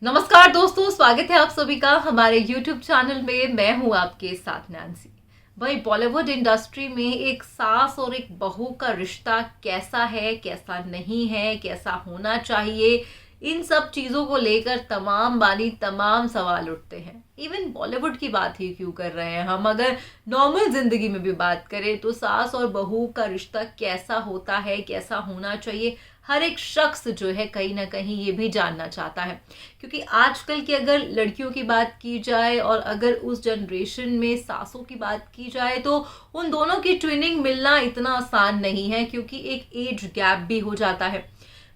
नमस्कार दोस्तों, स्वागत है आप सभी का हमारे YouTube चैनल में। मैं हूं आपके साथ नैन्सी। भाई, बॉलीवुड इंडस्ट्री में एक सास और एक बहू का रिश्ता कैसा है, कैसा नहीं है, कैसा होना चाहिए, इन सब चीजों को लेकर तमाम सवाल उठते हैं। इवन बॉलीवुड की बात ही क्यों कर रहे हैं, हम अगर नॉर्मल जिंदगी में भी बात करें तो सास और बहू का रिश्ता कैसा होता है, कैसा होना चाहिए, हर एक शख्स जो है कहीं ना कहीं ये भी जानना चाहता है। क्योंकि आजकल की अगर लड़कियों की बात की जाए और अगर उस जनरेशन में सासों की बात की जाए तो उन दोनों की ट्विनिंग मिलना इतना आसान नहीं है, क्योंकि एक एज गैप भी हो जाता है।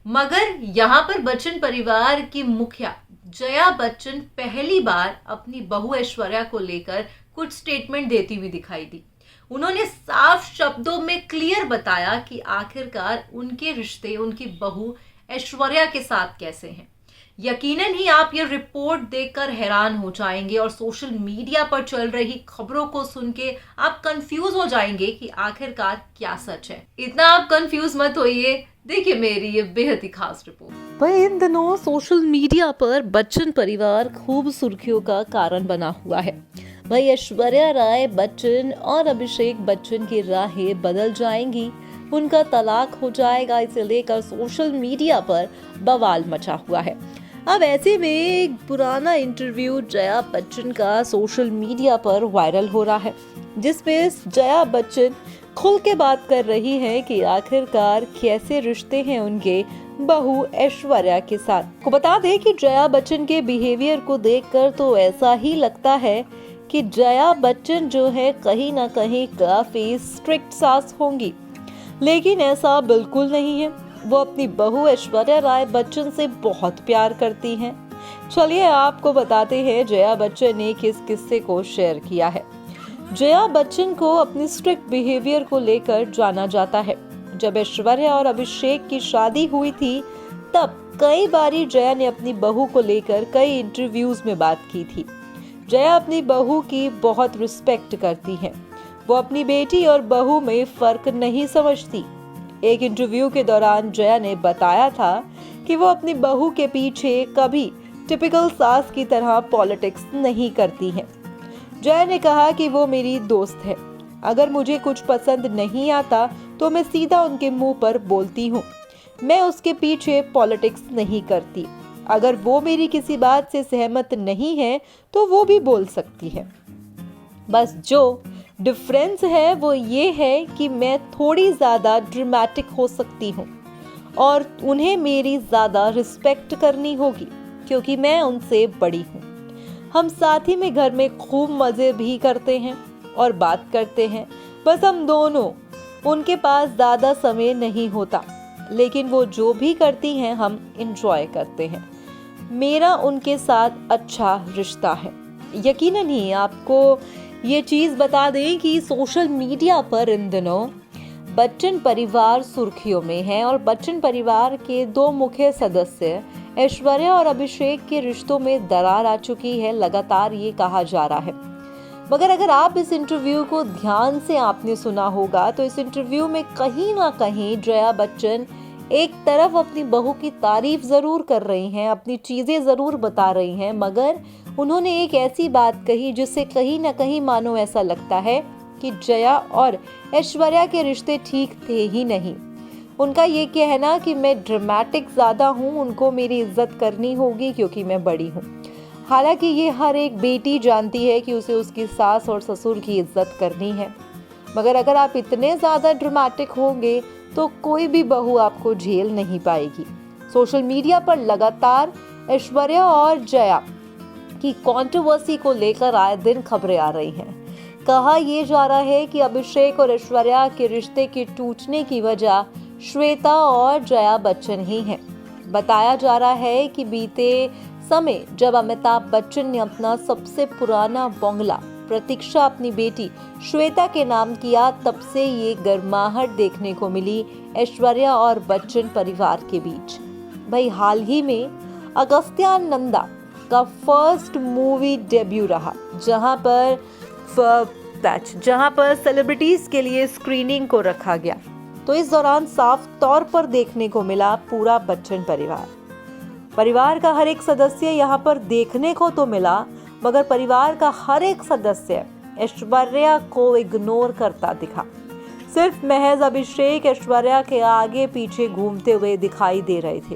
मगर यहाँ पर बच्चन परिवार की मुखिया जया बच्चन पहली बार अपनी बहू ऐश्वर्या को लेकर कुछ स्टेटमेंट देती हुई दिखाई दी। उन्होंने साफ शब्दों में क्लियर बताया कि आखिरकार उनके रिश्ते उनकी बहू ऐश्वर्या के साथ कैसे हैं। यकीनन ही आप ये रिपोर्ट देखकर हैरान हो जाएंगे और सोशल मीडिया पर चल रही खबरों को सुन के आप कंफ्यूज हो जाएंगे कि आखिरकार क्या सच है। इतना आप कंफ्यूज मत होइए, देखिए मेरी ये बेहद ही खास रिपोर्ट। भाई, इन दिनों सोशल मीडिया पर बच्चन परिवार खूब सुर्खियों का कारण बना हुआ है। भाई, ऐश्वर्या राय बच्चन और अभिषेक बच्चन की राहें बदल जाएंगी, उनका तलाक हो जाएगा, इसे लेकर सोशल मीडिया पर बवाल मचा हुआ है। अब ऐसे में एक पुराना इंटरव्यू जया बच्चन का सोशल मीडिया पर वायरल हो रहा है, जिसमें जया बच्चन खुल के बात कर रही हैं कि आखिरकार कैसे रिश्ते हैं उनके बहू ऐश्वर्या के साथ। को बता दें कि जया बच्चन के बिहेवियर को देखकर तो ऐसा ही लगता है कि जया बच्चन जो है कहीं ना कहीं काफी स्ट्रिक्ट सास होंगी, लेकिन ऐसा बिल्कुल नहीं है। वो अपनी बहू ऐश्वर्या राय बच्चन से बहुत प्यार करती हैं। चलिए आपको बताते हैं जया बच्चन ने किस किस्से को शेयर किया है। जया बच्चन को अपनी स्ट्रिक्ट बिहेवियर को लेकर जाना जाता है। जब ऐश्वर्या और अभिषेक की शादी हुई थी तब कई बारी जया ने अपनी बहू को लेकर कई इंटरव्यूज में बात की थी। जया अपनी बहू की बहुत रिस्पेक्ट करती हैं। वो अपनी बेटी और बहू में फर्क नहीं समझती। एक इंटरव्यू के दौरान जया ने बताया था कि वो अपनी बहू के पीछे कभी टिपिकल सास की तरह पॉलिटिक्स नहीं करती हैं। जया ने कहा कि वो मेरी दोस्त है, अगर मुझे कुछ पसंद नहीं आता तो मैं सीधा उनके मुंह पर बोलती हूँ। मैं उसके पीछे पॉलिटिक्स नहीं करती। अगर वो मेरी किसी बात से सहमत नहीं है तो वो भी बोल सकती है। बस जो डिफरेंस है वो ये है कि मैं थोड़ी ज़्यादा ड्रामेटिक हो सकती हूँ और उन्हें मेरी ज़्यादा रिस्पेक्ट करनी होगी, क्योंकि मैं उनसे बड़ी हूँ। हम साथ ही में घर में खूब मज़े भी करते हैं और बात करते हैं। बस हम दोनों, उनके पास ज़्यादा समय नहीं होता, लेकिन वो जो भी करती हैं हम इंजॉय करते हैं। मेरा उनके साथ अच्छा रिश्ता है। यकीनन ही आपको ये चीज़ बता दें कि सोशल मीडिया पर इन दिनों बच्चन परिवार सुर्खियों में है और बच्चन परिवार के दो मुख्य सदस्य ऐश्वर्या और अभिषेक के रिश्तों में दरार आ चुकी है, लगातार ये कहा जा रहा है। मगर अगर आप इस इंटरव्यू को ध्यान से आपने सुना होगा तो इस इंटरव्यू में कहीं ना कहीं जया बच्चन एक तरफ अपनी बहू की तारीफ जरूर कर रही हैं, अपनी चीजें जरूर बता रही हैं, मगर उन्होंने एक ऐसी बात कही जिससे कहीं ना कहीं मानो ऐसा लगता है कि जया और ऐश्वर्या के रिश्ते ठीक थे ही नहीं। उनका ये कहना कि मैं ड्रामेटिक ज़्यादा हूँ, उनको मेरी इज्जत करनी होगी क्योंकि मैं बड़ी हूँ। हालांकि ये हर एक बेटी जानती है कि उसे उसकी सास और ससुर की इज्जत करनी है, मगर अगर आप इतने ज़्यादा ड्रामेटिक होंगे तो कोई भी बहू आपको झेल नहीं पाएगी। सोशल मीडिया पर लगातार ऐश्वर्या और जया की कंट्रोवर्सी को लेकर आए दिन खबरें आ रही हैं। कहा यह जा रहा है कि अभिषेक और ऐश्वर्या के रिश्ते के टूटने की वजह श्वेता और जया बच्चन ही हैं। बताया जा रहा है कि बीते समय जब अमिताभ बच्चन ने अपना सबसे पुराना बंगला प्रतीक्षा अपनी बेटी श्वेता के नाम किया, तब से ये गर्माहट देखने को मिली ऐश्वर्या और बच्चन परिवार के बीच। भाई, हाल ही में अगस्त्या नंदा का फर्स्ट मूवी डेब्यू रहा, जहां पर सेलिब्रिटीज के लिए स्क्रीनिंग को रखा गया। तो इस दौरान साफ तौर पर देखने को मिला पूरा बच्चन परिवार। परिवार का हर एक सदस्य यहाँ पर देखने को तो मिला, मगर परिवार का हर एक सदस्य ऐश्वर्या को इग्नोर करता दिखा। सिर्फ महज अभिषेक ऐश्वर्या के आगे पीछे घूमते हुए दिखाई दे रहे थे।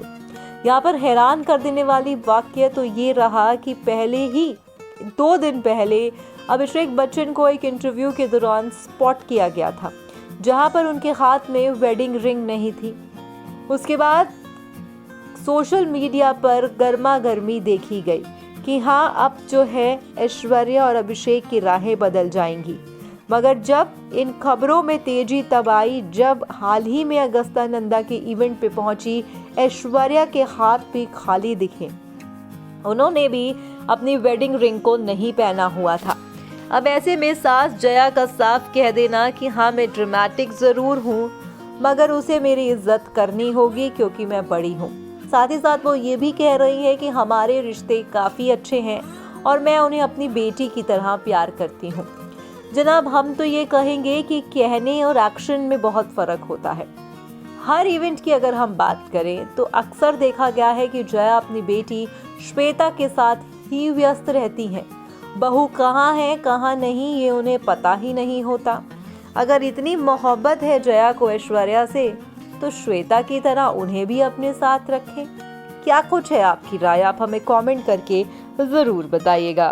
यहाँ पर हैरान कर देने वाली वाक्य तो ये रहा कि पहले ही 2 दिन पहले अभिषेक बच्चन को एक इंटरव्यू के दौरान स्पॉट किया गया था, जहां पर उनके हाथ में वेडिंग रिंग नहीं थी। उसके बाद सोशल मीडिया पर गर्मा गर्मी देखी गई कि हाँ, अब जो है ऐश्वर्या और अभिषेक की राहें बदल जाएंगी। मगर जब इन खबरों में तेजी तब आई जब हाल ही में अगस्त्यानंदा के इवेंट पे पहुंची ऐश्वर्या के हाथ भी खाली दिखे। उन्होंने भी अपनी वेडिंग रिंग को नहीं पहना हुआ था। अब ऐसे में सास जया का साफ कह देना कि हाँ, मैं ड्रामेटिक जरूर हूँ, मगर उसे मेरी इज्जत करनी होगी क्योंकि मैं बड़ी हूँ। साथ ही साथ वो ये भी कह रही है कि हमारे रिश्ते काफ़ी अच्छे हैं और मैं उन्हें अपनी बेटी की तरह प्यार करती हूँ। जनाब, हम तो ये कहेंगे कि कहने और एक्शन में बहुत फ़र्क होता है। हर इवेंट की अगर हम बात करें तो अक्सर देखा गया है कि जया अपनी बेटी श्वेता के साथ ही व्यस्त रहती हैं। बहू कहाँ है कहाँ नहीं ये उन्हें पता ही नहीं होता। अगर इतनी मोहब्बत है जया को ऐश्वर्या से तो श्वेता की तरह उन्हें भी अपने साथ रखें। क्या कुछ है आपकी राय, आप हमें कमेंट करके ज़रूर बताइएगा।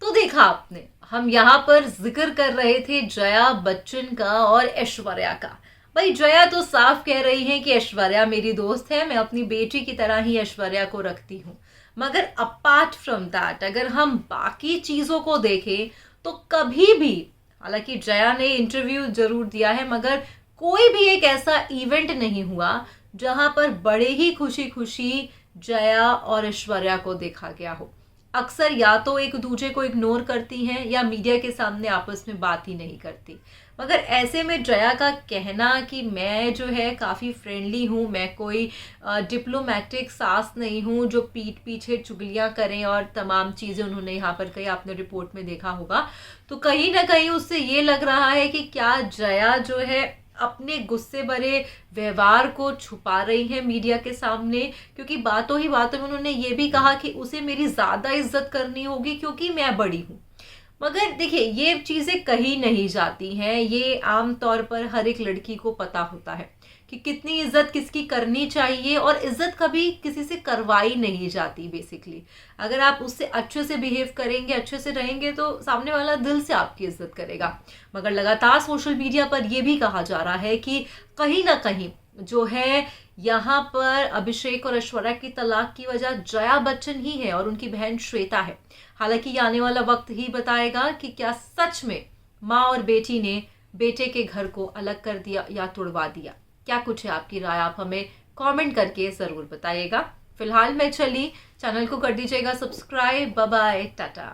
तो देखा आपने, हम यहाँ पर जिक्र कर रहे थे जया बच्चन का और ऐश्वर्या का। भाई, जया तो साफ कह रही है कि ऐश्वर्या मेरी दोस्त है, मैं अपनी बेटी की तरह ही ऐश्वर्या को रखती हूँ। मगर अपार्ट फ्रॉम दैट अगर हम बाकी चीज़ों को देखें तो कभी भी, हालांकि जया ने इंटरव्यू जरूर दिया है, मगर कोई भी एक ऐसा इवेंट नहीं हुआ जहां पर बड़े ही खुशी खुशी जया और ऐश्वर्या को देखा गया हो। अक्सर या तो एक दूसरे को इग्नोर करती हैं या मीडिया के सामने आपस में बात ही नहीं करती। मगर ऐसे में जया का कहना कि मैं जो है काफ़ी फ्रेंडली हूँ, मैं कोई डिप्लोमेटिक सास नहीं हूँ जो पीठ पीछे चुगलियाँ करें और तमाम चीज़ें उन्होंने यहाँ पर कही, आपने रिपोर्ट में देखा होगा। तो कहीं ना कहीं उससे ये लग रहा है कि क्या जया जो है अपने गुस्से भरे व्यवहार को छुपा रही है मीडिया के सामने, क्योंकि बातों ही बातों में उन्होंने ये भी कहा कि उसे मेरी ज़्यादा इज्जत करनी होगी क्योंकि मैं बड़ी हूँ। मगर देखिए, ये चीज़ें कहीं नहीं जाती हैं, ये आम तौर पर हर एक लड़की को पता होता है कि कितनी इज्जत किसकी करनी चाहिए, और इज्जत कभी किसी से करवाई नहीं जाती। बेसिकली अगर आप उससे अच्छे से बिहेव करेंगे, अच्छे से रहेंगे, तो सामने वाला दिल से आपकी इज्जत करेगा। मगर लगातार सोशल मीडिया पर यह भी कहा जा रहा है कि कहीं ना कहीं जो है यहाँ पर अभिषेक और ऐश्वर्या की तलाक की वजह जया बच्चन ही है और उनकी बहन श्वेता है। हालांकि ये आने वाला वक्त ही बताएगा कि क्या सच में माँ और बेटी ने बेटे के घर को अलग कर दिया या तोड़वा दिया। क्या कुछ है आपकी राय, आप हमें कमेंट करके ज़रूर बताइएगा। फिलहाल मैं चली, चैनल को कर दीजिएगा सब्सक्राइब। Bye bye, Tata.